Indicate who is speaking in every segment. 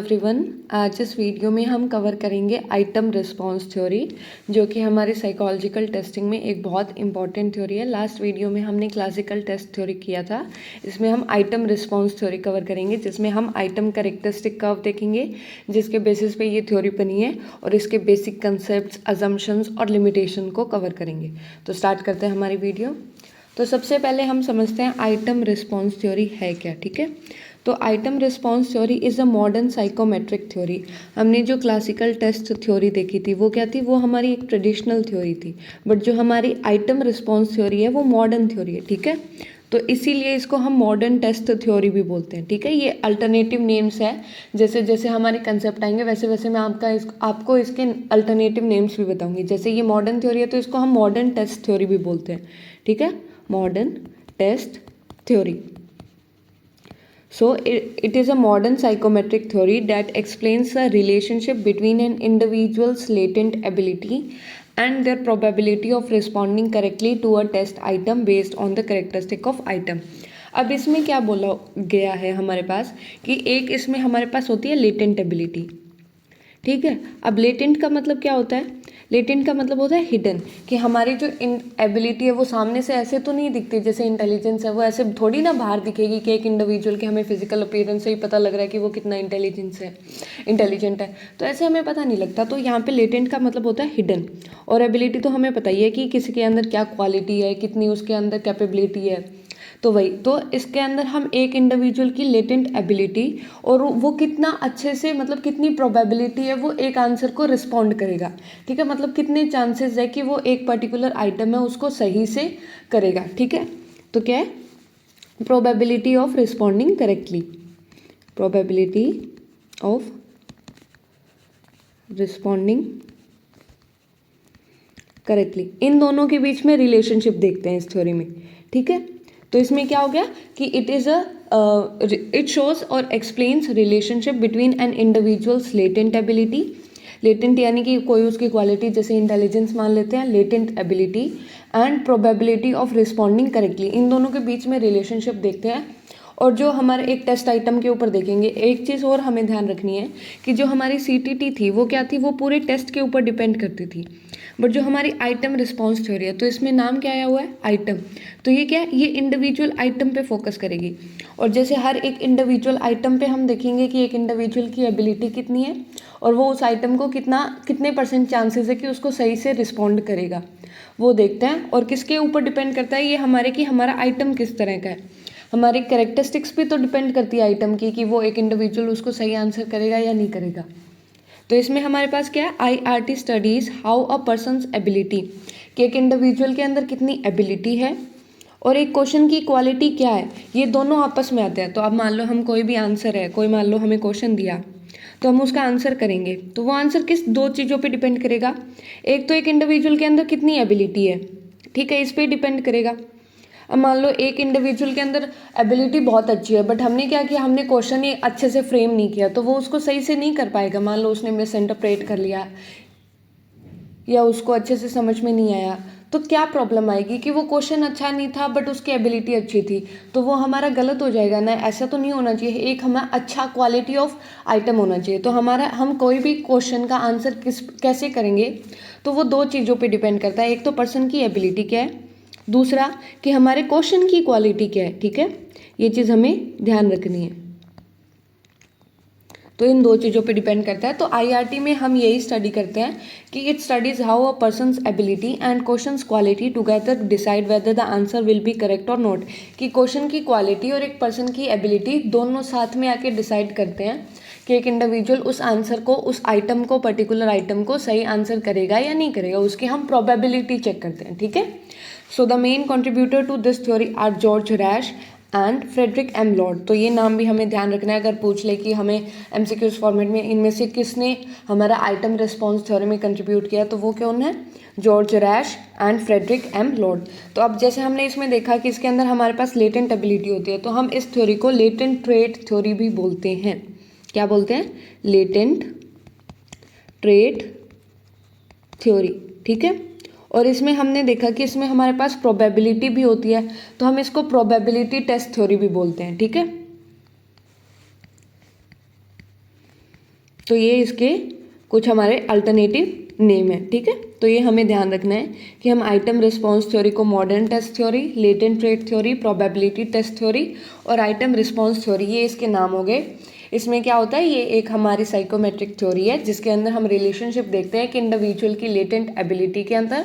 Speaker 1: Everyone, आज इस video में हम कवर करेंगे आइटम रिस्पांस थ्योरी, जो कि हमारे साइकोलॉजिकल टेस्टिंग में एक बहुत इंपॉर्टेंट थ्योरी है। लास्ट वीडियो में हमने क्लासिकल टेस्ट थ्योरी किया था। इसमें हम आइटम रिस्पांस थ्योरी कवर करेंगे, जिसमें हम आइटम कैरेक्टरिस्टिक कर्व देखेंगे, जिसके बेसिस पे ये थ्योरी बनी है, और इसके बेसिक कंसेप्ट्स, अजम्पशंस और लिमिटेशन को कवर करेंगे। तो स्टार्ट करते हैं हमारी वीडियो। तो सबसे पहले हम समझते हैं आइटम रिस्पांस थ्योरी है क्या। ठीक है, तो item response theory is a modern psychometric theory. हमने जो क्लासिकल टेस्ट थ्योरी देखी थी वो क्या थी, वो हमारी एक ट्रेडिशनल थ्योरी थी, बट जो हमारी आइटम रिस्पांस थ्योरी है वो मॉडर्न थ्योरी है। ठीक है, तो इसीलिए इसको हम मॉडर्न टेस्ट थ्योरी भी बोलते हैं। ठीक है, ये अल्टरनेटिव नेम्स है, जैसे जैसे हमारे कंसेप्ट आएंगे वैसे वैसे मैं आपको इसके अल्टरनेटिव नेम्स भी बताऊंगी। जैसे ये मॉडर्न थ्योरी है तो इसको हम मॉडर्न टेस्ट थ्योरी भी बोलते हैं। ठीक है, modern test theory. So it is a modern psychometric theory that explains the relationship between an individual's latent ability and their probability of responding correctly to a test item based on the characteristic of item. अब इसमें क्या बोला गया है हमारे पास कि एक इसमें हमारे पास होती है लेटेंट एबिलिटी। ठीक है, अब लेटेंट का मतलब क्या होता है? लेटेंट का मतलब होता है हिडन, कि हमारी जो एबिलिटी है वो सामने से ऐसे तो नहीं दिखती, जैसे इंटेलिजेंस है वो ऐसे थोड़ी ना बाहर दिखेगी कि एक इंडिविजुअल के हमें फिजिकल अपीयरेंस से ही पता लग रहा है कि वो कितना इंटेलिजेंट है, तो ऐसे हमें पता नहीं लगता। तो यहाँ पे लेटेंट का मतलब होता है हिडन, और एबिलिटी तो हमें पता ही है कि किसी के अंदर क्या क्वालिटी है, कितनी उसके अंदर कैपेबिलिटी है। तो वही, तो इसके अंदर हम एक इंडिविजुअल की लेटेंट एबिलिटी और वो कितना अच्छे से, मतलब कितनी प्रोबेबिलिटी है वो एक आंसर को रिस्पॉन्ड करेगा। ठीक है, मतलब कितने चांसेस है कि वो एक पर्टिकुलर आइटम है उसको सही से करेगा। ठीक है, तो क्या है? Probability of responding correctly, probability of responding correctly. इन दोनों के बीच में रिलेशनशिप देखते हैं इस थ्योरी में। ठीक है, तो इसमें क्या हो गया कि इट शोज और explains relationship between an individuals latent ability, latent यानी कि कोई उसकी क्वालिटी, जैसे इंटेलिजेंस मान लेते हैं, latent ability and probability of responding correctly. इन दोनों के बीच में रिलेशनशिप देखते हैं। और जो हमारे एक टेस्ट आइटम के ऊपर देखेंगे, एक चीज़ और हमें ध्यान रखनी है कि जो हमारी CTT थी वो क्या थी, वो पूरे टेस्ट के ऊपर डिपेंड करती थी, बट जो हमारी आइटम रिस्पांस थ्योरी है तो इसमें नाम क्या आया हुआ है, आइटम। तो ये क्या है, ये इंडिविजुअल आइटम पे फोकस करेगी। और जैसे हर एक इंडिविजुअल आइटम पे हम देखेंगे कि एक इंडिविजुअल की एबिलिटी कितनी है और वो उस आइटम को कितने % चांसेस है कि उसको सही से रिस्पॉन्ड करेगा, वो देखते हैं। और किसके ऊपर डिपेंड करता है ये हमारे, कि हमारा आइटम किस तरह का है। हमारे कैरेक्टरिस्टिक्स पे तो डिपेंड करती है आइटम की, कि वो एक इंडिविजुअल उसको सही आंसर करेगा या नहीं करेगा। तो इसमें हमारे पास क्या है, IRT studies how a person's ability, कि एक इंडिविजुअल के अंदर कितनी एबिलिटी है और एक क्वेश्चन की क्वालिटी क्या है, ये दोनों आपस में आते हैं। तो अब मान लो हम कोई भी आंसर है, कोई मान लो हमें क्वेश्चन दिया तो हम उसका आंसर करेंगे, तो वो आंसर किस दो चीज़ों पे डिपेंड करेगा। एक तो एक इंडिविजुअल के अंदर कितनी एबिलिटी है, ठीक है, इस पर डिपेंड करेगा। अब मान लो एक इंडिविजुअल के अंदर एबिलिटी बहुत अच्छी है, बट हमने क्या किया, हमने क्वेश्चन ही अच्छे से फ्रेम नहीं किया, तो वो उसको सही से नहीं कर पाएगा। मान लो उसने मिस इंटरप्रेट कर लिया या उसको अच्छे से समझ में नहीं आया, तो क्या प्रॉब्लम आएगी कि वो क्वेश्चन अच्छा नहीं था बट उसकी एबिलिटी अच्छी थी, तो वो हमारा गलत हो जाएगा ना। ऐसा तो नहीं होना चाहिए, एक हमारा अच्छा क्वालिटी ऑफ आइटम होना चाहिए। तो हम कोई भी क्वेश्चन का आंसर कैसे करेंगे, तो वो दो चीज़ों पे डिपेंड करता है। एक तो पर्सन की एबिलिटी क्या है, दूसरा कि हमारे क्वेश्चन की क्वालिटी क्या है। ठीक है, ये चीज़ हमें ध्यान रखनी है। तो इन दो चीज़ों पे डिपेंड करता है। तो IRT में हम यही स्टडी करते हैं कि it studies how a person's ability and questions quality together decide whether the answer will be correct और नॉट, कि क्वेश्चन की क्वालिटी और एक पर्सन की एबिलिटी दोनों साथ में आके डिसाइड करते हैं कि एक इंडिविजुअल उस आंसर को, उस आइटम को, पर्टिकुलर आइटम को सही आंसर करेगा या नहीं करेगा, उसकी हम प्रोबेबिलिटी चेक करते हैं। ठीक है, so the main contributor to this theory are George Rasch and Frederick M Lord. तो ये नाम भी हमें ध्यान रखना है, अगर पूछ ले कि हमें MCQs फॉर्मेट में इनमें से किसने हमारा आइटम रिस्पॉन्स थ्योरी में कंट्रीब्यूट किया, तो वो कौन है, George Rasch and Frederick M Lord. तो अब जैसे हमने इसमें देखा कि इसके अंदर हमारे पास लेटेंट एबिलिटी होती है, तो हम इस थ्योरी को लेटेंट ट्रेट थ्योरी भी बोलते हैं। क्या बोलते हैं, लेटेंट ट्रेट थ्योरी। ठीक है, और इसमें हमने देखा कि इसमें हमारे पास प्रोबेबिलिटी भी होती है, तो हम इसको प्रोबेबिलिटी टेस्ट थ्योरी भी बोलते हैं। ठीक है, तो ये इसके कुछ हमारे अल्टरनेटिव नेम है, ठीक है। तो ये हमें ध्यान रखना है कि हम आइटम रिस्पॉन्स थ्योरी को modern test theory, latent rate theory, probability test theory और आइटम रिस्पॉन्स थ्योरी, ये इसके नाम हो गए। इसमें क्या होता है, ये एक हमारी साइकोमेट्रिक थ्योरी है जिसके अंदर हम रिलेशनशिप देखते हैं कि इंडिविजुअल की लेटेंट एबिलिटी के अंदर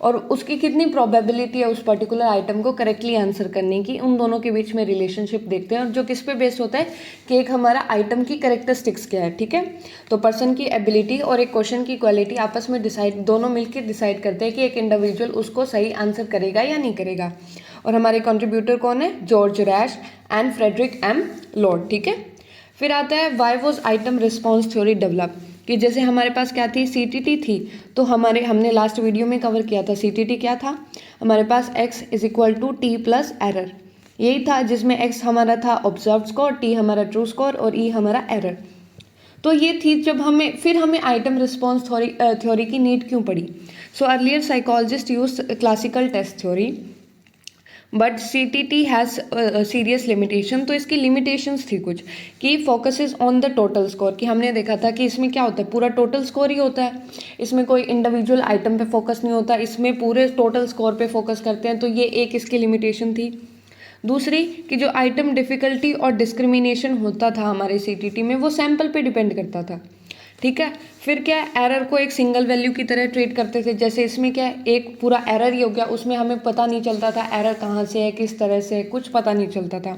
Speaker 1: और उसकी कितनी प्रोबेबिलिटी है उस पर्टिकुलर आइटम को करेक्टली आंसर करने की, उन दोनों के बीच में रिलेशनशिप देखते हैं। और जो किस पे बेस्ड होता है कि एक हमारा आइटम की कैरेक्टरिस्टिक्स क्या है, ठीक है। तो पर्सन की एबिलिटी और एक क्वेश्चन की क्वालिटी आपस में डिसाइड, दोनों मिलकर डिसाइड करते हैं कि एक इंडिविजुअल उसको सही आंसर करेगा या नहीं करेगा। और हमारे कंट्रीब्यूटर कौन है, George Rasch and Frederick M Lord, ठीक है। फिर आता है why was item response theory develop, कि जैसे हमारे पास क्या थी, सीटीटी थी। तो हमने लास्ट वीडियो में कवर किया था सीटीटी क्या था, हमारे पास x is equal to T plus error, यही था जिसमें x हमारा था ऑब्जर्व स्कोर, t हमारा ट्रू स्कोर और e हमारा एरर। तो ये थी जब हमें आइटम रिस्पॉन्स थ्योरी की नीड क्यों पड़ी। So earlier psychologist use classical test theory but CTT has serious limitation. तो इसकी लिमिटेशंस थी कुछ कि focuses on the total score, कि हमने देखा था कि इसमें क्या होता है, पूरा टोटल स्कोर ही होता है, इसमें कोई इंडिविजुअल आइटम पे फोकस नहीं होता, इसमें पूरे टोटल स्कोर पे फोकस करते हैं। तो ये एक इसकी लिमिटेशन थी। दूसरी कि जो आइटम डिफ़िकल्टी और डिस्क्रिमिनेशन होता था हमारे CTT में वो सैम्पल पे डिपेंड करता था, ठीक है। फिर क्या है, एरर को एक सिंगल वैल्यू की तरह ट्रीट करते थे। जैसे इसमें क्या है, एक पूरा एरर ही हो गया, उसमें हमें पता नहीं चलता था एरर कहाँ से है, किस तरह से है, कुछ पता नहीं चलता था।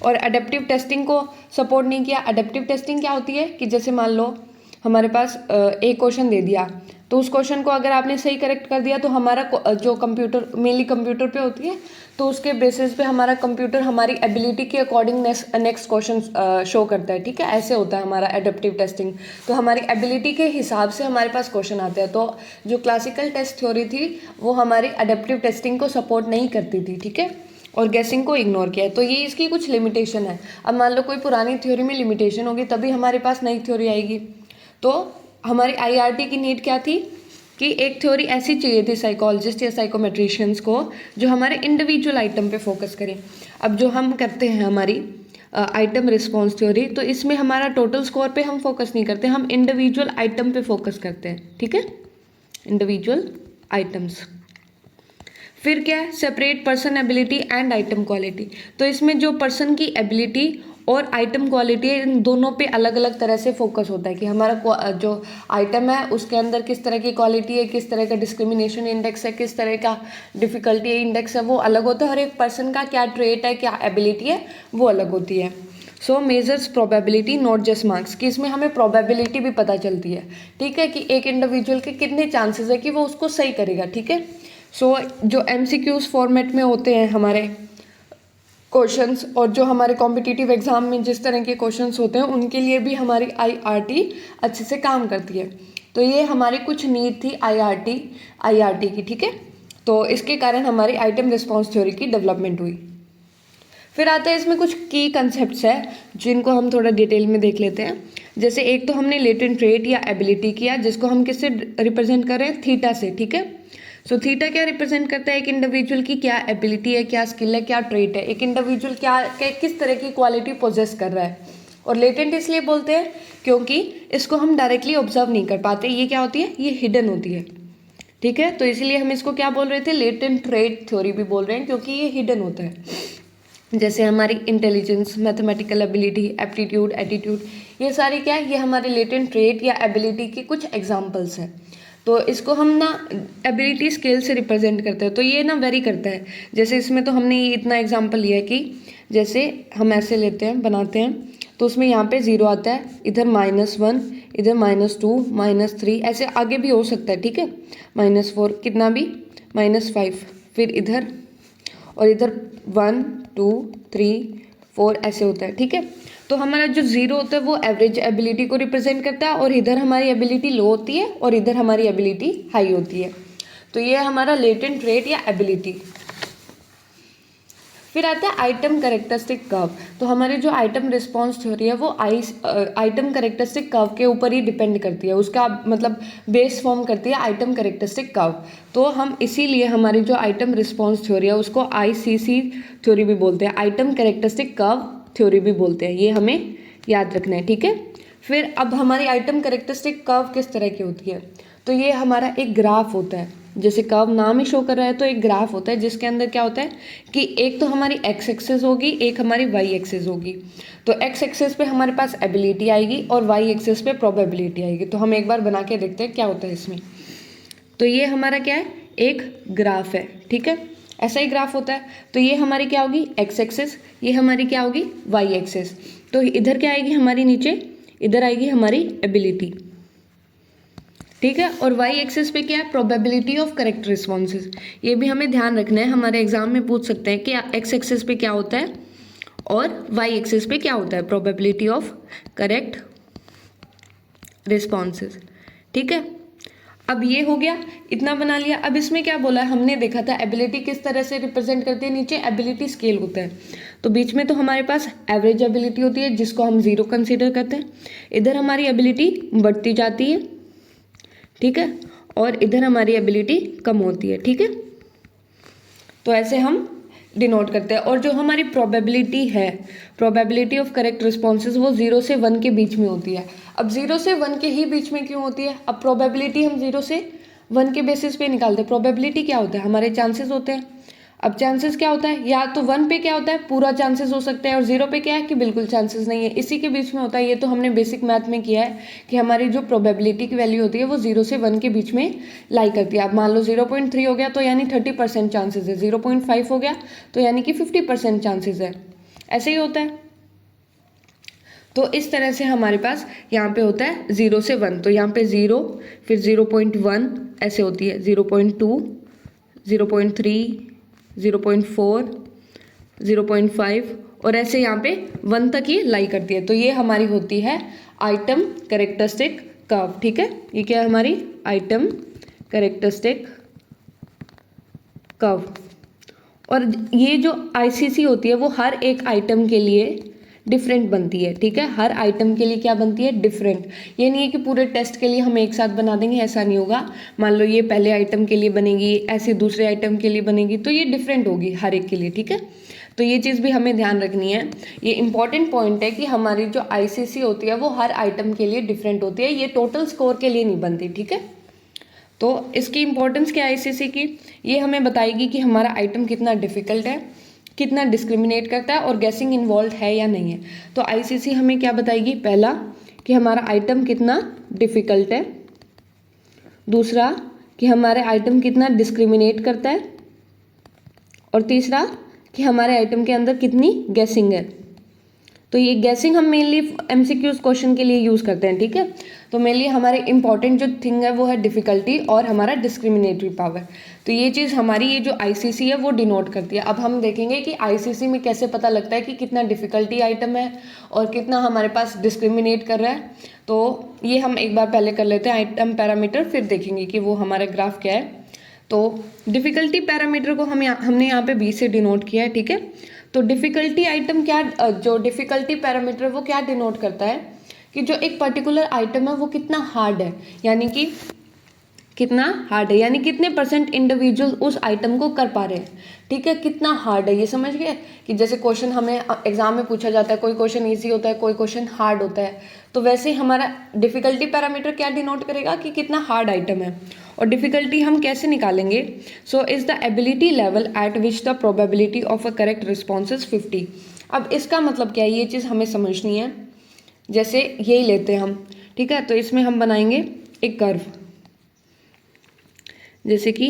Speaker 1: और अडेप्टिव टेस्टिंग को सपोर्ट नहीं किया। अडेप्टिव टेस्टिंग क्या होती है कि जैसे मान लो हमारे पास एक क्वेश्चन दे दिया, तो उस क्वेश्चन को अगर आपने सही करेक्ट कर दिया तो हमारा जो कंप्यूटर मेनली कंप्यूटर पे होती है, तो उसके बेसिस पे हमारा कंप्यूटर हमारी एबिलिटी के अकॉर्डिंग नेक्स्ट क्वेश्चन शो करता है, ठीक है। ऐसे होता है हमारा एडेप्टिव टेस्टिंग। तो हमारी एबिलिटी के हिसाब से हमारे पास क्वेश्चन आते हैं। तो जो क्लासिकल टेस्ट थ्योरी थी वो हमारी एडेप्टिव टेस्टिंग को सपोर्ट नहीं करती थी, ठीक है, और गेसिंग को इग्नोर किया है। तो ये इसकी कुछ लिमिटेशन है। अब मान लो कोई पुरानी थ्योरी में लिमिटेशन होगी तभी हमारे पास नई थ्योरी आएगी। तो हमारी IRT की नीड क्या थी कि एक थ्योरी ऐसी चाहिए थी साइकोलॉजिस्ट या साइकोमेट्रिशियंस को जो हमारे इंडिविजुअल आइटम पे फोकस करें। अब जो हम करते हैं हमारी आइटम रिस्पॉन्स थ्योरी, तो इसमें हमारा टोटल स्कोर पे हम फोकस नहीं करते, हम इंडिविजुअल आइटम पे फोकस करते हैं, ठीक है, इंडिविजुअल आइटम्स। फिर क्या है, separate person ability and item quality. तो इसमें जो पर्सन की एबिलिटी और आइटम क्वालिटी है, इन दोनों पे अलग अलग तरह से फोकस होता है कि हमारा जो आइटम है उसके अंदर किस तरह की क्वालिटी है, किस तरह का डिस्क्रिमिनेशन इंडेक्स है, किस तरह का डिफ़िकल्टी इंडेक्स है, वो अलग होता है। हर एक पर्सन का क्या ट्रेट है, क्या एबिलिटी है, वो अलग होती है। So measures probability not just marks, कि इसमें हमें प्रोबेबिलिटी भी पता चलती है, ठीक है, कि एक इंडिविजुअल के कितने चांसेस है कि वो उसको सही करेगा, ठीक है। सो जो MCQs फॉर्मेट में होते हैं हमारे क्वेश्चंस और जो हमारे कॉम्पिटिटिव एग्जाम में जिस तरह के क्वेश्चंस होते हैं उनके लिए भी हमारी IRT अच्छे से काम करती है। तो ये हमारी कुछ नीड थी IRT की, ठीक है। तो इसके कारण हमारी आइटम रिस्पॉन्स थ्योरी की डेवलपमेंट हुई। फिर आता है इसमें कुछ की कंसेप्ट्स है जिनको हम थोड़ा डिटेल में देख लेते हैं। जैसे एक तो हमने लेटेंट रेट या एबिलिटी किया, जिसको हम किससे रिप्रेजेंट कर रहे हैं, थीटा से, ठीक है। सो थीटा क्या रिप्रेजेंट करता है, एक इंडिविजुअल की क्या एबिलिटी है, क्या स्किल है, क्या ट्रेट है, एक इंडिविजुअल किस तरह की क्वालिटी पोजेस कर रहा है। और लेटेंट इसलिए बोलते हैं क्योंकि इसको हम डायरेक्टली ऑब्जर्व नहीं कर पाते, ये क्या होती है, ये हिडन होती है, ठीक है। तो इसलिए हम इसको क्या बोल रहे थे, लेटेंट ट्रेट थ्योरी भी बोल रहे हैं क्योंकि ये हिडन होता है। जैसे हमारी intelligence, mathematical ability, aptitude, attitude, ये सारी क्या है, ये हमारे लेटेंट ट्रेट या एबिलिटी की कुछ एग्जाम्पल्स हैं। तो इसको हम ना एबिलिटी स्केल से रिप्रेजेंट करते हैं। तो ये ना वेरी करता है। जैसे इसमें तो हमने ये इतना एग्जांपल लिया है कि जैसे हम ऐसे लेते हैं, बनाते हैं, तो उसमें यहाँ पे 0 आता है, इधर -1, इधर -2, -3, ऐसे आगे भी हो सकता है, ठीक है, -4, कितना भी, -5, फिर इधर और इधर 1, 2, 3, 4 ऐसे होता है, ठीक है। तो हमारा जो 0 होता है वो एवरेज एबिलिटी को रिप्रेजेंट करता है और इधर हमारी एबिलिटी लो होती है और इधर हमारी एबिलिटी हाई होती है। तो ये हमारा लेटेंट रेट या एबिलिटी। फिर आता है आइटम कैरेक्टरिस्टिक कर्व। तो हमारे जो आइटम रिस्पॉन्स थ्योरी है वो आइटम कैरेक्टरिस्टिक कर्व के ऊपर ही डिपेंड करती है, उसका मतलब बेस फॉर्म करती है आइटम कैरेक्टरिस्टिक कर्व। तो हम इसीलिए हमारी जो आइटम रिस्पॉन्स थ्योरी है उसको ICC थ्योरी भी बोलते हैं, आइटम कैरेक्टरिस्टिक कर्व थ्योरी भी बोलते हैं। ये हमें याद रखना है, ठीक है। फिर अब हमारी आइटम कैरेक्टरिस्टिक कर्व किस तरह की होती है, तो ये हमारा एक ग्राफ होता है, जैसे कर्व नाम ही शो कर रहा है, तो एक ग्राफ होता है जिसके अंदर क्या होता है कि एक तो हमारी एक्स एक्सिस होगी, एक हमारी वाई एक्सिस होगी। तो एक्स एक्सिस पे हमारे पास एबिलिटी आएगी और वाई एक्सिस पे प्रोबेबिलिटी आएगी। तो हम एक बार बना के देखते हैं क्या होता है इसमें। तो ये हमारा क्या है, एक ग्राफ है, ठीक है, ऐसा ही ग्राफ होता है। तो ये हमारी क्या होगी, एक्स एक्सिस, ये हमारी क्या होगी, वाई एक्सिस। तो इधर क्या आएगी हमारी, नीचे इधर आएगी हमारी एबिलिटी, ठीक है, और वाई एक्सिस पे क्या है, प्रोबेबिलिटी ऑफ करेक्ट रिस्पॉन्सेज। ये भी हमें ध्यान रखना है, हमारे एग्जाम में पूछ सकते हैं कि एक्स एक्सिस पे क्या होता है और वाई एक्सिस पे क्या होता है, प्रोबेबिलिटी ऑफ करेक्ट रिस्पॉन्सेज, ठीक है। अब ये हो गया, इतना बना लिया। अब इसमें क्या बोला है, हमने देखा था एबिलिटी किस तरह से रिप्रेजेंट करती है, नीचे एबिलिटी स्केल होता है, तो बीच में तो हमारे पास एवरेज एबिलिटी होती है जिसको हम 0 कंसीडर करते हैं। इधर हमारी एबिलिटी बढ़ती जाती है, ठीक है, और इधर हमारी एबिलिटी कम होती है, ठीक है। तो ऐसे हम डिनोट करते हैं। और जो हमारी प्रोबेबिलिटी है, प्रोबेबिलिटी ऑफ करेक्ट रिस्पॉन्सेज, वो 0 से 1 के बीच में होती है। अब 0 से 1 के ही बीच में क्यों होती है, अब प्रोबेबिलिटी हम 0 से 1 के बेसिस पे निकालते हैं। प्रोबेबिलिटी क्या होता है, हमारे चांसेस होते हैं। अब चांसेस क्या होता है, या तो 1 पे क्या होता है, पूरा चांसेस हो सकता है, और 0 पे क्या है कि बिल्कुल चांसेस नहीं है, इसी के बीच में होता है। ये तो हमने बेसिक मैथ में किया है कि हमारी जो प्रोबेबिलिटी की वैल्यू होती है वो 0 से 1 के बीच में लाई करती है। अब मान लो 0.3 हो गया तो यानी 30% चांसेस है, 0.5 हो गया तो यानी कि 50% चांसेस है, ऐसे ही होता है। तो इस तरह से हमारे पास यहाँ पे होता है 0 से 1, तो यहाँ पे 0, फिर 0.1 ऐसे होती है, 0.2, 0.3, 0.4, 0.5 और ऐसे यहाँ पे 1 तक ही लाई करती है। तो ये हमारी होती है आइटम कैरेक्टरिस्टिक कर्व, ठीक है। ये क्या है हमारी आइटम कैरेक्टरिस्टिक कर्व। और ये जो आईसीसी होती है वो हर एक आइटम के लिए डिफरेंट बनती है, ठीक है, हर आइटम के लिए क्या बनती है, डिफरेंट। ये नहीं है कि पूरे टेस्ट के लिए हम एक साथ बना देंगे, ऐसा नहीं होगा। मान लो ये पहले आइटम के लिए बनेगी, ऐसे दूसरे आइटम के लिए बनेगी, तो ये डिफरेंट होगी हर एक के लिए, ठीक है। तो ये चीज़ भी हमें ध्यान रखनी है। ये इंपॉर्टेंट पॉइंट है कि हमारी जो आईसीसी होती है वो हर आइटम के लिए डिफरेंट होती है, ये टोटल स्कोर के लिए नहीं बनती, ठीक है। तो इसकी इंपॉर्टेंस क्या है आईसीसी की, ये हमें बताएगी कि हमारा आइटम कितना डिफिकल्ट है, कितना डिस्क्रिमिनेट करता है और गैसिंग इन्वॉल्व है या नहीं है। तो आईसीसी हमें क्या बताएगी, पहला कि हमारा आइटम कितना डिफिकल्ट है, दूसरा कि हमारे आइटम कितना डिस्क्रिमिनेट करता है, और तीसरा कि हमारे आइटम के अंदर कितनी गैसिंग है। तो ये गैसिंग हम मेनली एमसीक्यूज क्वेश्चन के लिए यूज़ करते हैं, ठीक है। तो मेनली हमारे इंपॉर्टेंट जो थिंग है वो है डिफ़िकल्टी और हमारा डिस्क्रिमिनेटरी पावर। तो ये चीज़ हमारी ये जो आईसीसी है वो डिनोट करती है। अब हम देखेंगे कि आईसीसी में कैसे पता लगता है कि कितना डिफ़िकल्टी आइटम है और कितना हमारे पास डिस्क्रिमिनेट कर रहा है। तो ये हम एक बार पहले कर लेते हैं आइटम पैरामीटर, फिर देखेंगे कि वो हमारा ग्राफ क्या है। तो डिफ़िकल्टी पैरामीटर को हमने यहाँ पे बी से डिनोट किया है, ठीक है। तो डिफ़िकल्टी आइटम क्या, जो डिफ़िकल्टी पैरामीटर वो क्या डिनोट करता है कि जो एक पर्टिकुलर आइटम है वो कितना हार्ड है, यानी कि कितना हार्ड है, यानी कितने % इंडिविजुअल उस आइटम को कर पा रहे हैं, ठीक है, कितना हार्ड है। ये समझ गए कि जैसे क्वेश्चन हमें एग्जाम में पूछा जाता है, कोई क्वेश्चन ईजी होता है, कोई क्वेश्चन हार्ड होता है, तो वैसे ही हमारा डिफ़िकल्टी पैरामीटर क्या डिनोट करेगा कि कितना हार्ड आइटम है। और डिफ़िकल्टी हम कैसे निकालेंगे, so is the ability level eight which the probability of a correct response is 50। अब इसका मतलब क्या है, ये चीज़ हमें समझनी है। जैसे यही लेते हैं हम, ठीक है, तो इसमें हम बनाएंगे एक कर्व, जैसे कि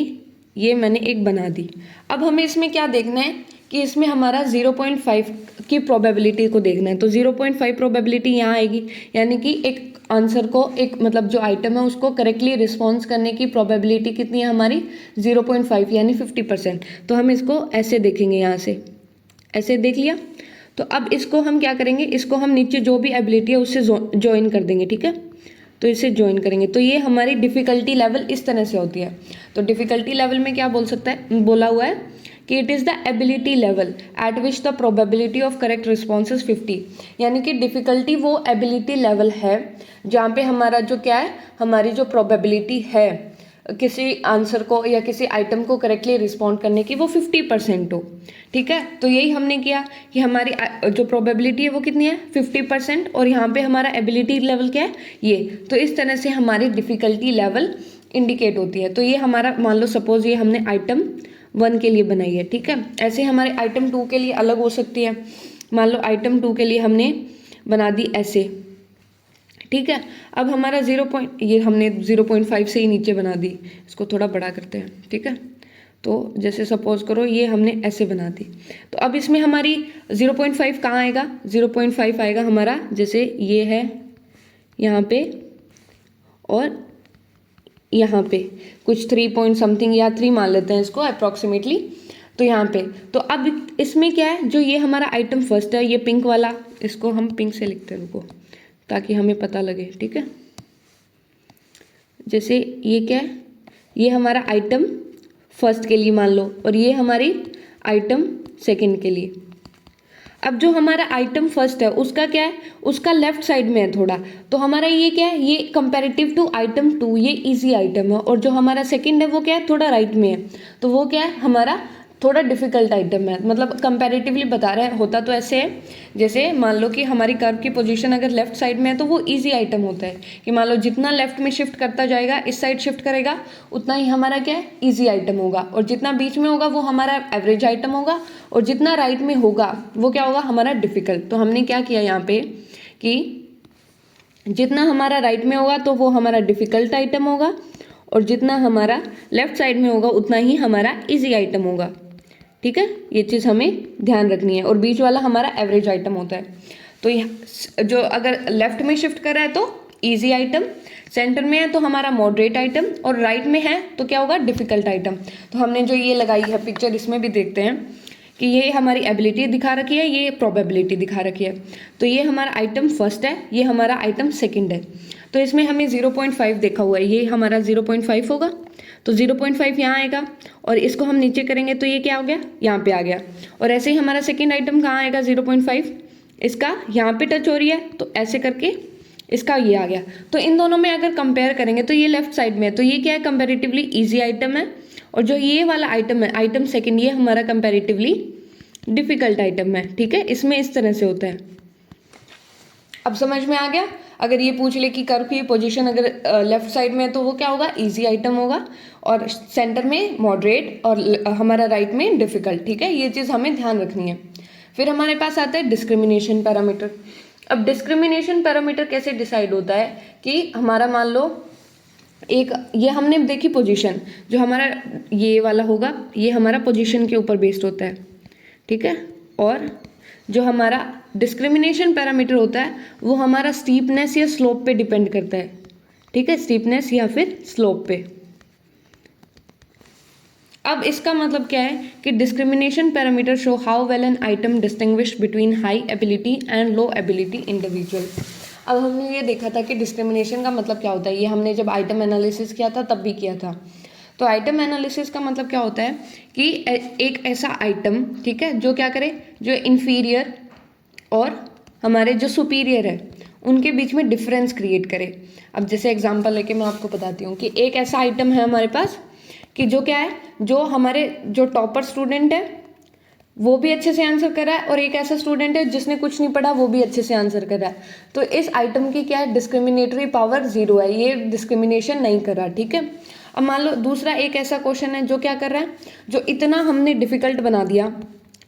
Speaker 1: ये मैंने एक बना दी। अब हमें इसमें क्या देखना है कि इसमें हमारा 0.5 की प्रोबेबिलिटी को देखना है। तो 0.5 प्रोबेबिलिटी यहाँ आएगी, यानी कि एक आंसर को, एक मतलब जो आइटम है उसको करेक्टली रिस्पॉन्स करने की प्रोबेबिलिटी कितनी है हमारी, 0.5 यानी 50%। तो हम इसको ऐसे देखेंगे, यहाँ से ऐसे देख लिया। तो अब इसको हम क्या करेंगे, इसको हम नीचे जो भी एबिलिटी है उससे ज्वाइन कर देंगे, ठीक है। तो इसे ज्वाइन करेंगे, तो ये हमारी डिफ़िकल्टी लेवल इस तरह से होती है। तो डिफ़िकल्टी लेवल में क्या बोला हुआ है कि it is the ability level eight which the probability of correct response is 50, यानी कि डिफ़िकल्टी वो एबिलिटी लेवल है जहाँ पे हमारा जो क्या है, हमारी जो प्रोबेबिलिटी है किसी आंसर को या किसी आइटम को करेक्टली रिस्पॉन्ड करने की वो 50% हो। ठीक है, तो यही हमने किया कि हमारी जो प्रोबेबिलिटी है वो कितनी है 50%, और यहाँ पे हमारा एबिलिटी लेवल क्या है ये। तो इस तरह से हमारी डिफ़िकल्टी लेवल इंडिकेट होती है। तो ये हमारा मान लो सपोज ये हमने आइटम 1 के लिए बनाई है। ठीक है, ऐसे हमारे आइटम 2 के लिए अलग हो सकती है। मान लो आइटम 2 के लिए हमने बना दी ऐसे। ठीक है, अब हमारा ये हमने 0.5 से ही नीचे बना दी, इसको थोड़ा बड़ा करते हैं। ठीक है, तो जैसे सपोज करो ये हमने ऐसे बना दी, तो अब इसमें हमारी 0.5 कहाँ आएगा, 0.5 आएगा हमारा जैसे ये है यहाँ पे, और यहाँ पे कुछ 3 पॉइंट समथिंग या 3 मान लेते हैं इसको अप्रॉक्सीमेटली। तो यहाँ पे तो अब इसमें क्या है, जो ये हमारा आइटम फर्स्ट है, ये पिंक वाला, इसको हम पिंक से लिखते हैं रुको ताकि हमें पता लगे। ठीक है, जैसे ये क्या है, ये हमारा आइटम फर्स्ट के लिए मान लो, और ये हमारी आइटम सेकंड के लिए। अब जो हमारा आइटम फर्स्ट है उसका क्या है, उसका लेफ्ट साइड में है थोड़ा, तो हमारा ये क्या है, ये कंपैरेटिव टू आइटम 2 ये इजी आइटम है, और जो हमारा सेकंड है वो क्या है, थोड़ा राइट में है, तो वो क्या है, हमारा थोड़ा डिफिकल्ट आइटम है। मतलब कंपैरेटिवली बता रहे हैं, होता तो ऐसे है जैसे मान लो कि हमारी कर्व की पोजीशन अगर लेफ्ट साइड में है तो वो इजी आइटम होता है, कि मान लो जितना लेफ्ट में शिफ्ट करता जाएगा, इस साइड शिफ्ट करेगा, उतना ही हमारा क्या है, इजी आइटम होगा, और जितना बीच में होगा वो हमारा एवरेज आइटम होगा, और जितना राइट में होगा वो क्या होगा, हमारा डिफिकल्ट। तो हमने क्या किया यहाँ पे कि जितना हमारा राइट में होगा तो वो हमारा डिफिकल्ट आइटम होगा, और जितना हमारा लेफ्ट साइड में होगा उतना ही हमारा इजी आइटम होगा। ठीक है, ये चीज़ हमें ध्यान रखनी है, और बीच वाला हमारा एवरेज आइटम होता है। तो जो अगर लेफ्ट में शिफ्ट कर रहा है तो इजी आइटम, सेंटर में है तो हमारा मॉडरेट आइटम, और राइट में है तो क्या होगा, डिफिकल्ट आइटम। तो हमने जो ये लगाई है पिक्चर, इसमें भी देखते हैं कि ये हमारी एबिलिटी दिखा रखी है, ये प्रोबेबिलिटी दिखा रखी है। तो ये हमारा आइटम फर्स्ट है, ये हमारा आइटम सेकंड है। तो इसमें हमें 0.5 देखा हुआ है, ये हमारा 0.5 होगा, तो 0.5 यहाँ आएगा, और इसको हम नीचे करेंगे तो ये क्या हो गया, यहाँ पे आ गया। और ऐसे ही हमारा सेकंड आइटम कहाँ आएगा, 0.5 इसका यहाँ पे टच हो रही है, तो ऐसे करके इसका ये आ गया। तो इन दोनों में अगर कंपेयर करेंगे तो ये लेफ्ट साइड में है, तो ये क्या है, कंपेरेटिवली ईजी आइटम है, और जो ये वाला आइटम है, आइटम सेकंड, ये हमारा कंपेरेटिवली डिफिकल्ट आइटम है। ठीक है, इसमें इस तरह से होता है। अब समझ में आ गया। अगर ये पूछ ले कि कर्व की पोजीशन अगर लेफ्ट साइड में है तो वो क्या होगा, इजी आइटम होगा, और सेंटर में मॉडरेट, और हमारा राइट में डिफिकल्ट। ठीक है, ये चीज़ हमें ध्यान रखनी है। फिर हमारे पास आता है डिस्क्रिमिनेशन पैरामीटर। अब डिस्क्रिमिनेशन पैरामीटर कैसे डिसाइड होता है कि हमारा मान लो एक ये हमने देखी पोजीशन, जो हमारा ये वाला होगा, ये हमारा पोजीशन के ऊपर बेस्ड होता है। ठीक है, और जो हमारा डिस्क्रिमिनेशन पैरामीटर होता है वो हमारा स्टीपनेस या स्लोप पे डिपेंड करता है। ठीक है, स्टीपनेस या फिर स्लोप पे। अब इसका मतलब क्या है कि discrimination parameter show how well an item distinguish between high ability and low ability individual. अब हमने ये देखा था कि डिस्क्रिमिनेशन का मतलब क्या होता है, ये हमने जब आइटम एनालिसिस किया था तब भी किया था। तो आइटम एनालिसिस का मतलब क्या होता है कि एक ऐसा आइटम, ठीक है, जो क्या करे, जो इन्फीरियर और हमारे जो सुपीरियर है उनके बीच में डिफरेंस क्रिएट करे। अब जैसे एग्जांपल लेके मैं आपको बताती हूँ कि एक ऐसा आइटम है हमारे पास कि जो क्या है, जो हमारे जो टॉपर स्टूडेंट है वो भी अच्छे से आंसर कर रहा है, और एक ऐसा स्टूडेंट है जिसने कुछ नहीं पढ़ा वो भी अच्छे से आंसर कर रहा है। तो इस आइटम की क्या है, डिस्क्रिमिनेटरी पावर 0 है, ये डिस्क्रिमिनेशन नहीं कर रहा। ठीक है, अब मान लो दूसरा एक ऐसा क्वेश्चन है जो क्या कर रहा है, जो इतना हमने डिफिकल्ट बना दिया।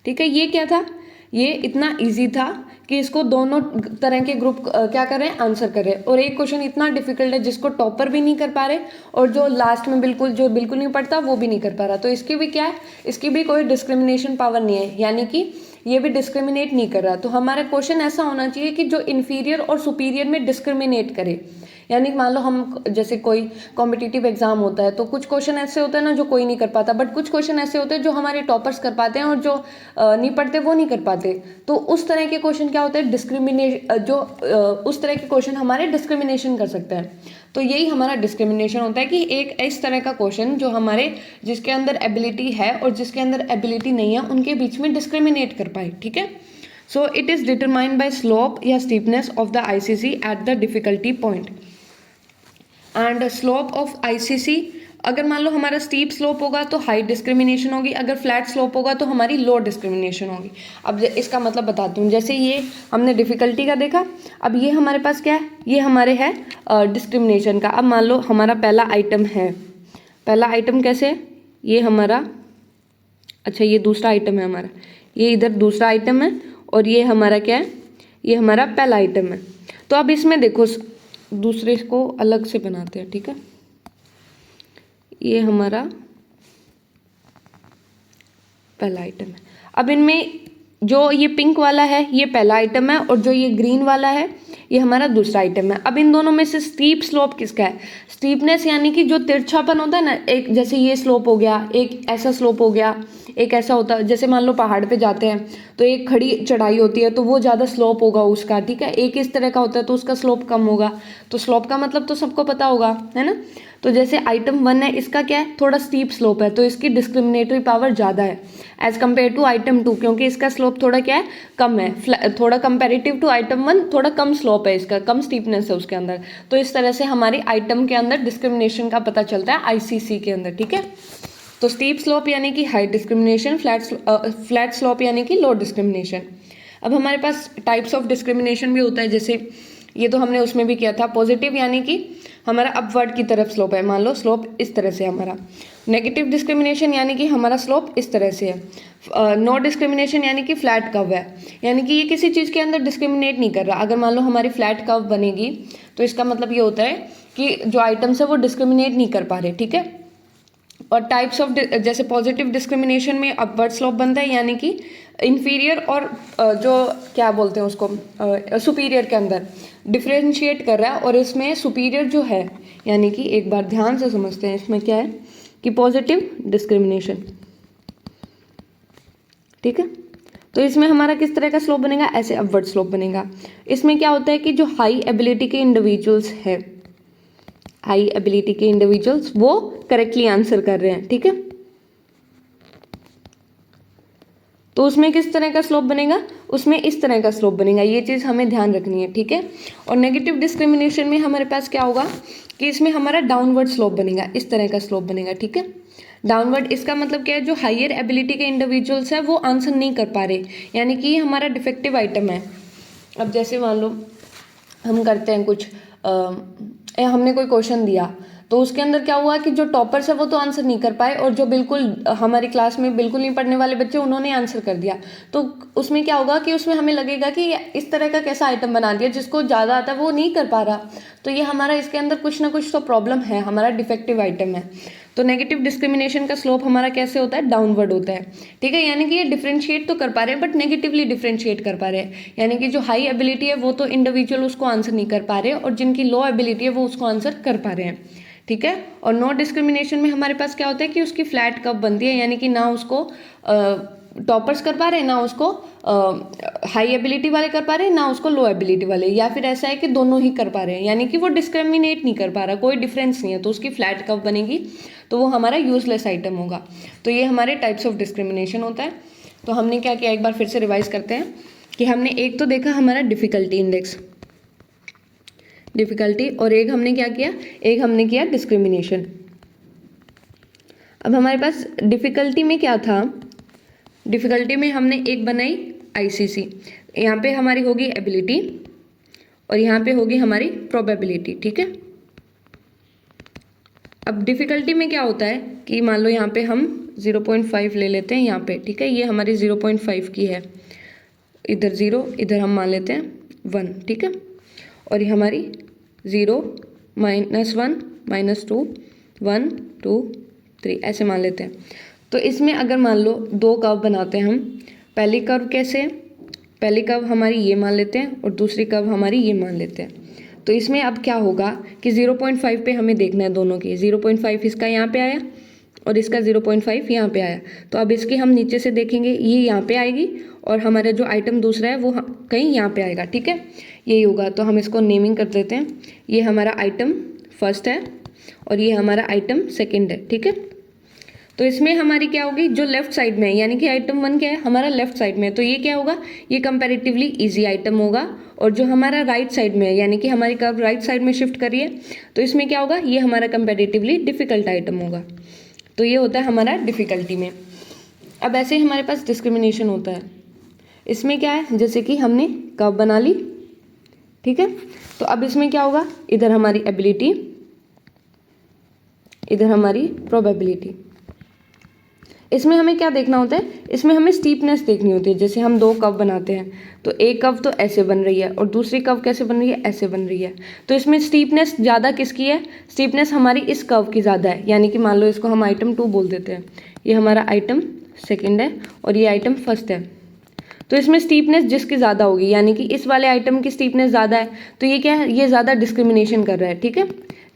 Speaker 1: ठीक है, ये क्या था, ये इतना इजी था कि इसको दोनों तरह के ग्रुप क्या कर रहे हैं, आंसर कर रहे हैं, और एक क्वेश्चन इतना डिफिकल्ट है जिसको टॉपर भी नहीं कर पा रहे, और जो लास्ट में जो बिल्कुल नहीं पढ़ता वो भी नहीं कर पा रहा। तो इसकी भी क्या है, इसकी भी कोई डिस्क्रिमिनेशन पावर नहीं है, यानी कि ये भी डिस्क्रिमिनेट नहीं कर रहा। तो हमारा क्वेश्चन ऐसा होना चाहिए कि जो इन्फीरियर और सुपीरियर में डिस्क्रिमिनेट करे। यानी मान लो हम जैसे कोई कॉम्पिटिटिव एग्जाम होता है तो कुछ क्वेश्चन ऐसे होते हैं ना जो कोई नहीं कर पाता, बट कुछ क्वेश्चन ऐसे होते हैं जो हमारे टॉपर्स कर पाते हैं, और जो नहीं पढ़ते वो नहीं कर पाते। तो उस तरह के क्वेश्चन क्या होते हैं, उस तरह के क्वेश्चन हमारे डिस्क्रिमिनेशन कर सकते हैं। तो यही हमारा डिस्क्रिमिनेशन होता है कि एक इस तरह का क्वेश्चन जो हमारे जिसके अंदर एबिलिटी है और जिसके अंदर एबिलिटी नहीं है उनके बीच में डिस्क्रिमिनेट कर पाए। ठीक है, so it is determined by slope या steepness of the ICC at the difficulty point, and slope of ICC अगर मान लो हमारा स्टीप स्लोप होगा तो हाई डिस्क्रिमिनेशन होगी, अगर फ्लैट स्लोप होगा तो हमारी लो डिस्क्रिमिनेशन होगी। अब इसका मतलब बताती हूँ, जैसे ये हमने डिफ़िकल्टी का देखा, अब ये हमारे पास क्या है, ये हमारे है डिस्क्रिमिनेशन का। अब मान लो हमारा पहला आइटम है, पहला आइटम कैसे है, ये हमारा, अच्छा ये दूसरा आइटम है हमारा, ये इधर दूसरा आइटम है और ये हमारा क्या है, ये हमारा पहला आइटम है। तो अब इसमें देखो दूसरे को अलग से बनाते हैं, ठीक है, ये हमारा पहला आइटम है। अब इनमें जो ये पिंक वाला है ये पहला आइटम है और जो ये ग्रीन वाला है ये हमारा दूसरा आइटम है। अब इन दोनों में से स्टीप स्लोप किसका है, स्टीपनेस यानी कि जो तिरछापन होता है ना, एक जैसे ये स्लोप हो गया, एक ऐसा स्लोप हो गया, एक ऐसा होता है, जैसे मान लो पहाड़ पे जाते हैं तो एक खड़ी चढ़ाई होती है तो वो ज़्यादा स्लोप होगा उसका, ठीक है, एक इस तरह का होता है तो उसका स्लोप कम होगा। तो स्लोप का मतलब तो सबको पता होगा, है ना। तो जैसे आइटम 1 है, इसका क्या है, थोड़ा स्टीप स्लोप है तो इसकी डिस्क्रिमिनेटरी पावर ज़्यादा है एज कम्पेयर टू आइटम 2, क्योंकि इसका स्लोप थोड़ा क्या है, कम है, थोड़ा कंपेरेटिव टू आइटम 1 थोड़ा कम स्लोप है इसका, कम स्टीपनेस है उसके अंदर। तो इस तरह से हमारे आइटम के अंदर डिस्क्रिमिनेशन का पता चलता है आईसीसी के अंदर, ठीक है। तो स्टीप स्लोप यानी कि हाई डिस्क्रिमिनेशन, फ्लैट स्लोप यानी कि लो डिस्क्रिमिनेशन। अब हमारे पास टाइप्स ऑफ डिस्क्रिमिनेशन भी होता है, जैसे ये तो हमने उसमें भी किया था। पॉजिटिव यानी कि हमारा अपवर्ड की तरफ स्लोप है, मान लो स्लोप इस तरह से हमारा। नेगेटिव डिस्क्रिमिनेशन यानी कि हमारा स्लोप इस तरह से है। नो डिस्क्रिमिनेशन यानी कि फ्लैट कर्व है, यानी कि ये किसी चीज़ के अंदर डिस्क्रिमिनेट नहीं कर रहा। अगर मान लो हमारी फ्लैट कर्व बनेगी तो इसका मतलब ये होता है कि जो आइटम्स है वो डिस्क्रिमिनेट नहीं कर पा रहे, ठीक है। और टाइप्स ऑफ, जैसे पॉजिटिव डिस्क्रिमिनेशन में अपवर्ड स्लोप बनता है, यानी कि इन्फीरियर और जो क्या बोलते हैं उसको सुपीरियर के अंदर डिफ्रेंशिएट कर रहा है, और इसमें सुपीरियर जो है, यानी कि एक बार ध्यान से समझते हैं इसमें क्या है कि पॉजिटिव डिस्क्रिमिनेशन, ठीक है। तो इसमें हमारा किस तरह का स्लोप बनेगा, ऐसे अपवर्ड स्लोप बनेगा। इसमें क्या होता है कि जो हाई एबिलिटी के इंडिविजुअल्स है, हाई एबिलिटी के इंडिविजुअल्स वो करेक्टली आंसर कर रहे हैं, ठीक है, तो उसमें किस तरह का स्लोप बनेगा, उसमें इस तरह का स्लोप बनेगा। ये चीज़ हमें ध्यान रखनी है, ठीक है। और नेगेटिव डिस्क्रिमिनेशन में हमारे पास क्या होगा कि इसमें हमारा डाउनवर्ड स्लोप बनेगा, इस तरह का स्लोप बनेगा, ठीक है। डाउनवर्ड, इसका मतलब क्या है, जो हायर एबिलिटी के इंडिविजुअल्स है वो आंसर नहीं कर पा रहे, यानी कि ये हमारा डिफेक्टिव आइटम है। अब जैसे मान लो हम करते हैं कुछ, हमने कोई क्वेश्चन दिया तो उसके अंदर क्या हुआ कि जो टॉपर्स है वो तो आंसर नहीं कर पाए, और जो बिल्कुल हमारी क्लास में बिल्कुल नहीं पढ़ने वाले बच्चे उन्होंने आंसर कर दिया। तो उसमें क्या होगा कि उसमें हमें लगेगा कि इस तरह का कैसा आइटम बना दिया, जिसको ज़्यादा आता है वो नहीं कर पा रहा। तो ये हमारा इसके अंदर कुछ ना कुछ तो प्रॉब्लम है, हमारा डिफेक्टिव आइटम है। तो नेगेटिव डिस्क्रिमिनेशन का स्लोप हमारा कैसे होता है, डाउनवर्ड होता है, ठीक है। यानी कि ये डिफ्रेंशिएट तो कर पा रहे हैं बट नेगेटिवली डिफ्रेंशिएट कर पा रहे हैं, यानी कि जो हाई एबिलिटी है वो तो इंडिविजुअल उसको आंसर नहीं कर पा रहे, और जिनकी लो एबिलिटी है वो उसको आंसर कर पा रहे हैं, ठीक है। और नो डिस्क्रिमिनेशन में हमारे पास क्या होता है कि उसकी फ्लैट कर्व बनती है, यानी कि ना उसको टॉपर्स कर पा रहे हैं, ना उसको हाई एबिलिटी वाले कर पा रहे हैं, ना उसको लो एबिलिटी वाले, या फिर ऐसा है कि दोनों ही कर पा रहे हैं, यानी कि वो डिस्क्रिमिनेट नहीं कर पा रहा, कोई डिफरेंस नहीं है, तो उसकी फ्लैट कर्व बनेगी, तो वो हमारा यूजलेस आइटम होगा। तो ये हमारे टाइप्स ऑफ डिस्क्रिमिनेशन होता है। तो हमने क्या किया, एक बार फिर से रिवाइज करते हैं कि हमने एक तो देखा हमारा डिफ़िकल्टी इंडेक्स, डिफ़िकल्टी, और एक हमने क्या किया, एक हमने किया डिस्क्रिमिनेशन। अब हमारे पास डिफ़िकल्टी में क्या था, डिफ़िकल्टी में हमने एक बनाई आईसीसी, यहाँ पे हमारी होगी एबिलिटी और यहाँ पे होगी हमारी प्रोबेबिलिटी, ठीक है। अब डिफ़िकल्टी में क्या होता है कि मान लो यहाँ पे हम 0.5 ले लेते हैं यहाँ पे, ठीक है, ये हमारी 0.5 की है, इधर 0, इधर हम मान लेते हैं 1, ठीक है। और ये हमारी 0, -1, -2, 1, 2, 3 ऐसे मान लेते हैं। तो इसमें अगर मान लो दो कर्व बनाते हैं हम, पहली कर्व कैसे, पहली कर्व हमारी ये मान लेते हैं और दूसरी कर्व हमारी ये मान लेते हैं। तो इसमें अब क्या होगा कि 0.5 पे हमें देखना है दोनों की, 0.5 इसका यहाँ पे आया और इसका 0.5 यहाँ पे आया। तो अब इसकी हम नीचे से देखेंगे, ये यहाँ पे आएगी और हमारा जो आइटम दूसरा है वो कहीं यहाँ पे आएगा, ठीक है, यही होगा। तो हम इसको नेमिंग कर देते हैं, ये हमारा आइटम फर्स्ट है और ये हमारा आइटम सेकंड है, ठीक है। तो इसमें हमारी क्या होगी, जो लेफ्ट साइड में है, यानी कि आइटम 1 क्या है, हमारा लेफ्ट साइड में है, तो ये क्या होगा, ये कंपैरेटिवली इजी आइटम होगा। और जो हमारा राइट साइड में है, यानी कि हमारी कर्व राइट साइड में शिफ्ट करिए, तो इसमें क्या होगा, ये हमारा कंपैरेटिवली डिफिकल्ट आइटम होगा। तो ये होता है हमारा डिफिकल्टी में। अब ऐसे ही हमारे पास डिस्क्रिमिनेशन होता है। इसमें क्या है, जैसे कि हमने कर्व बना ली, ठीक है, तो अब इसमें क्या होगा, इधर हमारी एबिलिटी, इधर हमारी प्रोबेबिलिटी। इसमें हमें क्या देखना होता है, इसमें हमें स्टीपनेस देखनी होती है। जैसे हम 2 कर्व बनाते हैं, तो एक कर्व तो ऐसे बन रही है और दूसरी कर्व कैसे बन रही है, ऐसे बन रही है। तो इसमें स्टीपनेस ज़्यादा किसकी है, स्टीपनेस हमारी इस कर्व की ज़्यादा है, यानी कि मान लो इसको हम आइटम 2 बोल देते हैं, ये हमारा आइटम सेकेंड है और ये आइटम फर्स्ट है। तो इसमें स्टीपनेस जिसकी ज़्यादा होगी, यानी कि इस वाले आइटम की स्टीपनेस ज़्यादा है, तो ये क्या है, ये ज़्यादा डिस्क्रिमिनेशन कर रहा है, ठीक है।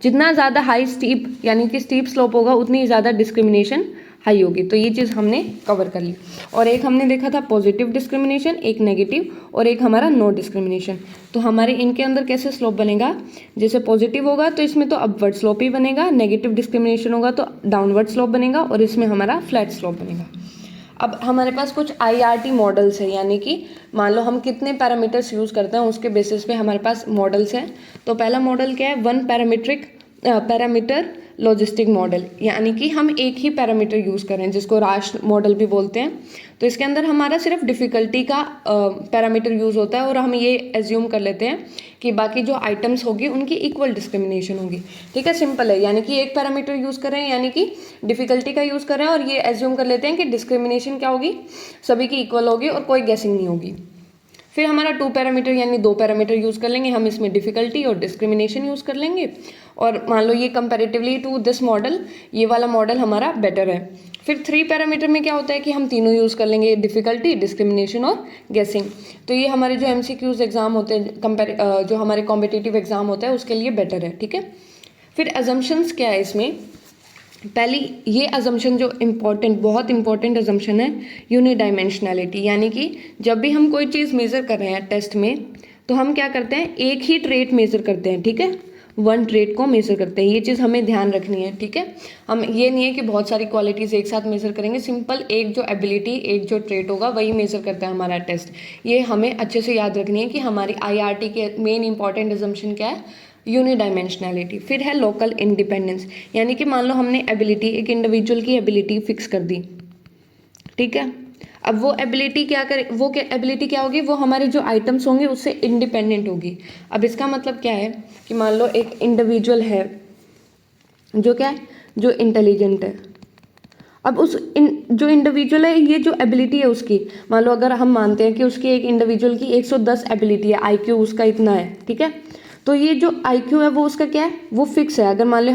Speaker 1: जितना ज़्यादा हाई स्टीप यानी कि स्टीप स्लोप होगा, उतनी ज़्यादा डिस्क्रिमिनेशन हाई होगी। तो ये चीज़ हमने कवर कर ली। और एक हमने देखा था पॉजिटिव डिस्क्रिमिनेशन, एक नेगेटिव और एक हमारा नो डिस्क्रिमिनेशन। तो हमारे इनके अंदर कैसे स्लोप बनेगा, जैसे पॉजिटिव होगा तो इसमें तो अपवर्ड स्लोप ही बनेगा, नेगेटिव डिस्क्रिमिनेशन होगा तो डाउनवर्ड स्लोप बनेगा और इसमें हमारा फ्लैट स्लोप बनेगा। अब हमारे पास कुछ IRT मॉडल्स है, यानी कि मान लो हम कितने पैरामीटर्स यूज़ करते हैं उसके बेसिस पे हमारे पास मॉडल्स हैं। तो पहला मॉडल क्या है, 1 पैरामीटर लॉजिस्टिक मॉडल, यानी कि हम एक ही पैरामीटर यूज़ करें, जिसको राश मॉडल भी बोलते हैं। तो इसके अंदर हमारा सिर्फ डिफ़िकल्टी का पैरामीटर यूज़ होता है और हम ये एज्यूम कर लेते हैं कि बाकी जो आइटम्स होगी उनकी इक्वल डिस्क्रिमिनेशन होगी, ठीक है। सिंपल है, यानी कि एक पैरामीटर यूज़ कर रहे हैं, यानी कि डिफ़िकल्टी का यूज़ कर रहे हैं और ये एज्यूम कर लेते हैं कि डिस्क्रिमिनेशन क्या होगी, सभी की इक्वल होगी और कोई गेसिंग नहीं होगी। फिर हमारा 2 पैरामीटर यानी 2 पैरामीटर यूज़ कर लेंगे, हम इसमें डिफ़िकल्टी और डिस्क्रिमिनेशन यूज़ कर लेंगे। और मान लो ये कंपैरेटिवली टू दिस मॉडल, ये वाला मॉडल हमारा बेटर है। फिर 3 पैरामीटर में क्या होता है कि हम तीनों यूज़ कर लेंगे, डिफ़िकल्टी, डिस्क्रिमिनेशन और गेसिंग। तो ये हमारे जो MCQs एग्जाम होते हैं, जो हमारे कॉम्पिटिटिव एग्जाम होता है उसके लिए बेटर है, ठीक है। फिर अजम्पशंस क्या है इसमें, पहली ये अजम्पशन जो बहुत इंपॉर्टेंट अजम्पशन है, यूनिडायमेंशनैलिटी, यानी कि जब भी हम कोई चीज़ मेज़र कर रहे हैं टेस्ट में, तो हम क्या करते हैं, एक ही ट्रेट मेज़र करते हैं, ठीक है, 1 ट्रेट को मेज़र करते हैं। ये चीज़ हमें ध्यान रखनी है, ठीक है। हम ये नहीं है कि बहुत सारी क्वालिटीज़ एक साथ मेज़र करेंगे, सिंपल एक जो एबिलिटी, एक जो ट्रेट होगा वही मेज़र करता है हमारा टेस्ट। ये हमें अच्छे से याद रखनी है कि हमारी IRT के मेन इंपॉर्टेंट अजम्पशन क्या है, यूनिडायमेंशनैलिटी। फिर है लोकल इंडिपेंडेंस, यानी कि मान लो हमने एबिलिटी, एक इंडिविजुअल की एबिलिटी फिक्स कर दी, ठीक है। अब वो एबिलिटी क्या करे, वो एबिलिटी क्या होगी, वो हमारे जो आइटम्स होंगे उससे इंडिपेंडेंट होगी। अब इसका मतलब क्या है कि मान लो एक इंडिविजुअल है जो क्या है, जो इंटेलिजेंट है। अब जो इंडिविजुअल है, ये जो एबिलिटी है उसकी, मान लो अगर हम मानते हैं कि उसकी एक इंडिविजुअल की 110 एबिलिटी है, IQ उसका इतना है, ठीक है। तो ये जो IQ है वो उसका क्या है, वो फिक्स है। अगर मान लो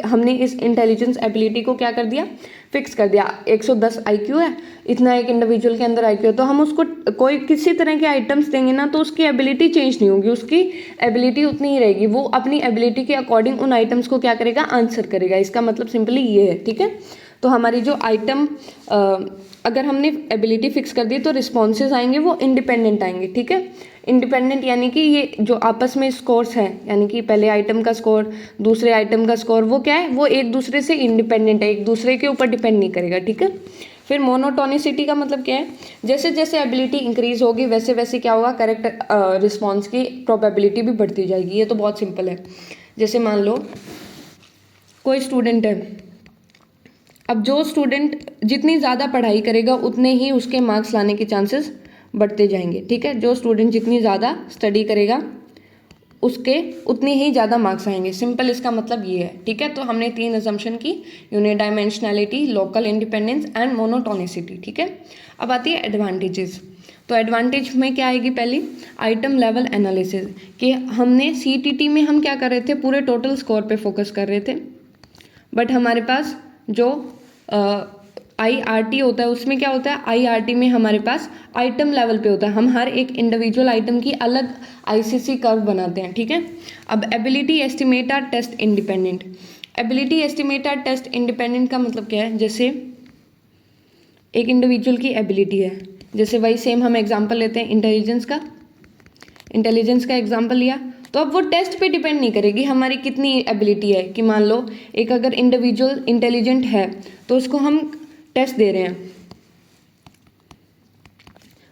Speaker 1: हमने इस इंटेलिजेंस एबिलिटी को क्या कर दिया, फिक्स कर दिया, 110 IQ है, इतना एक इंडिविजुअल के अंदर IQ है, तो हम उसको कोई किसी तरह के आइटम्स देंगे ना तो उसकी एबिलिटी चेंज नहीं होगी, उसकी एबिलिटी उतनी ही रहेगी। वो अपनी एबिलिटी के अकॉर्डिंग उन आइटम्स को क्या करेगा, आंसर करेगा। इसका मतलब सिंपली ये है, ठीक है। तो हमारी जो आइटम अगर हमने एबिलिटी फिक्स कर दी तो रिस्पॉन्सेज आएंगे वो इंडिपेंडेंट आएंगे, ठीक है। इंडिपेंडेंट यानी कि ये जो आपस में स्कोर्स हैं, यानी कि पहले आइटम का स्कोर, दूसरे आइटम का स्कोर, वो क्या है, वो एक दूसरे से इंडिपेंडेंट है, एक दूसरे के ऊपर डिपेंड नहीं करेगा, ठीक है। फिर मोनोटोनिसिटी का मतलब क्या है, जैसे जैसे एबिलिटी इंक्रीज होगी वैसे वैसे क्या होगा, करेक्ट रिस्पॉन्स की प्रोबेबिलिटी भी बढ़ती जाएगी। ये तो बहुत सिंपल है। जैसे मान लो कोई स्टूडेंट है, अब जो स्टूडेंट जितनी ज़्यादा पढ़ाई करेगा उतने ही उसके मार्क्स लाने के चांसेस बढ़ते जाएंगे, ठीक है। जो स्टूडेंट जितनी ज़्यादा स्टडी करेगा उसके उतने ही ज़्यादा मार्क्स आएंगे, सिंपल इसका मतलब ये है, ठीक है। तो हमने 3 अजम्पशन की, यूनिडायमेंशनैलिटी, लोकल इंडिपेंडेंस एंड मोनोटोनिसिटी, ठीक है। अब आती है एडवांटेजेस। तो एडवांटेज में क्या आएगी, पहली आइटम लेवल एनालिसिस, कि हमने CTT में हम क्या कर रहे थे, पूरे टोटल स्कोर पे फोकस कर रहे थे, बट हमारे पास जो IRT होता है उसमें क्या होता है, IRT में हमारे पास आइटम लेवल पे होता है, हम हर एक इंडिविजुअल आइटम की अलग ICC कर्व बनाते हैं, ठीक है। अब ability estimator test independent, ability estimator test independent का मतलब क्या है, जैसे एक इंडिविजुअल की एबिलिटी है, जैसे वही सेम हम एग्जांपल लेते हैं इंटेलिजेंस का एग्जांपल लिया, तो अब वो टेस्ट पे डिपेंड नहीं करेगी हमारी कितनी एबिलिटी है, कि मान लो एक अगर इंडिविजुअल इंटेलिजेंट है तो उसको हम टेस्ट दे रहे हैं,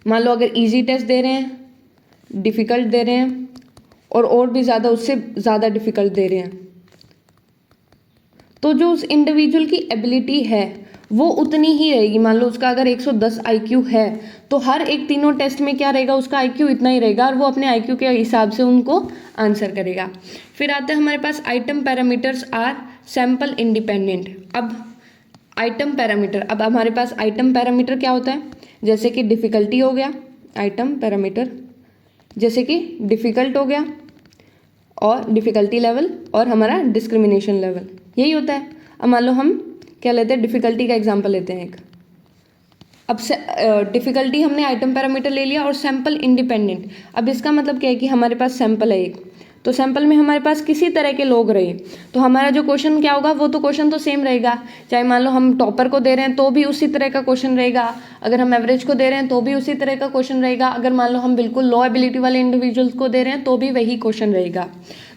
Speaker 1: मान लो अगर इजी टेस्ट दे रहे हैं, डिफ़िकल्ट दे रहे हैं और भी ज़्यादा उससे ज़्यादा डिफ़िकल्ट दे रहे हैं, तो जो उस इंडिविजुअल की एबिलिटी है वो उतनी ही रहेगी। मान लो उसका अगर 110 IQ है तो हर एक तीनों टेस्ट में क्या रहेगा, उसका IQ इतना ही रहेगा और वो अपने IQ के हिसाब से उनको आंसर करेगा। फिर आते हैं हमारे पास item parameters are sample independent. अब आइटम पैरामीटर, अब हमारे पास आइटम पैरामीटर क्या होता है, जैसे कि डिफ़िकल्टी हो गया आइटम पैरामीटर, जैसे कि डिफ़िकल्ट हो गया और डिफ़िकल्टी लेवल और हमारा डिस्क्रिमिनेशन लेवल, यही होता है। अब मान लो हम क्या लेते हैं, डिफ़िकल्टी का एग्जांपल लेते हैं एक। अब से डिफ़िकल्टी हमने आइटम पैरामीटर ले लिया और सैम्पल इंडिपेंडेंट। अब इसका मतलब क्या है कि हमारे पास सैम्पल है एक, तो सैम्पल में हमारे पास किसी तरह के लोग रहे तो हमारा जो क्वेश्चन क्या होगा, वो तो क्वेश्चन तो सेम रहेगा। चाहे मान लो हम टॉपर को दे रहे हैं तो भी उसी तरह का क्वेश्चन रहेगा, अगर हम एवरेज को दे रहे हैं तो भी उसी तरह का क्वेश्चन रहेगा, अगर मान लो हम बिल्कुल लो एबिलिटी वाले इंडिविजुअल्स को दे रहे हैं तो भी वही क्वेश्चन रहेगा।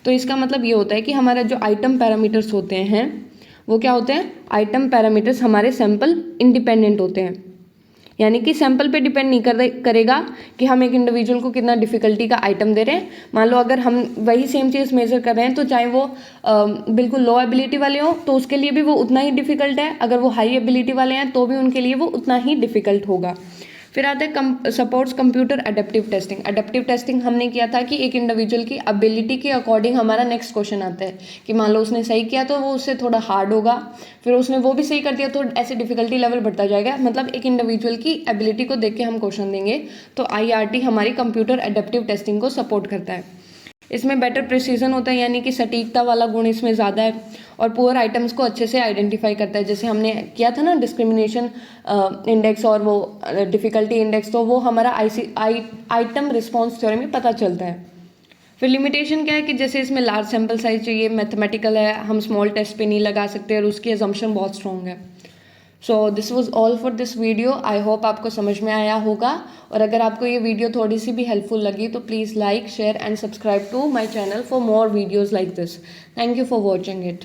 Speaker 1: तो इसका मतलब ये होता है कि हमारा जो आइटम पैरामीटर्स होते हैं वो क्या होते हैं, आइटम पैरामीटर्स हमारे सैम्पल इंडिपेंडेंट होते हैं, यानी कि सैंपल पे डिपेंड नहीं करेगा कि हम एक इंडिविजुअल को कितना डिफ़िकल्टी का आइटम दे रहे हैं। मान लो अगर हम वही सेम चीज़ मेज़र कर रहे हैं तो चाहे वो बिल्कुल लो एबिलिटी वाले हो तो उसके लिए भी वो उतना ही डिफ़िकल्ट है, अगर वो हाई एबिलिटी वाले हैं तो भी उनके लिए वो उतना ही डिफ़िकल्ट होगा। फिर आता है supports computer adaptive testing. Adaptive testing हमने किया था कि एक इंडिविजुअल की एबिलिटी के अकॉर्डिंग हमारा नेक्स्ट क्वेश्चन आता है कि मान लो उसने सही किया तो वो उससे थोड़ा हार्ड होगा, फिर उसने वो भी सही कर दिया तो ऐसे डिफिकल्टी लेवल बढ़ता जाएगा। मतलब एक इंडिविजुअल की एबिलिटी को देख के हम क्वेश्चन देंगे। तो IRT हमारी कंप्यूटर अडेप्टिव टेस्टिंग को सपोर्ट करता है। इसमें बेटर प्रिसीजन होता है, यानी कि सटीकता वाला गुण इसमें ज़्यादा है और पुअर आइटम्स को अच्छे से आइडेंटिफाई करता है। जैसे हमने किया था ना डिस्क्रिमिनेशन इंडेक्स और वो डिफ़िकल्टी इंडेक्स, तो वो हमारा आइटम रिस्पॉन्स थ्योरी में पता चलता है। फिर लिमिटेशन क्या है कि जैसे इसमें लार्ज सैम्पल साइज चाहिए, मैथमेटिकल है, हम स्मॉल टेस्ट पे नहीं लगा सकते और उसकी अजम्पशन बहुत स्ट्रॉन्ग है। So this was all for this video. I hope आपको समझ में आया होगा, और अगर आपको ये वीडियो थोड़ी सी भी हेल्पफुल लगी तो please like, share and subscribe to my channel for more videos like this. Thank you for watching it.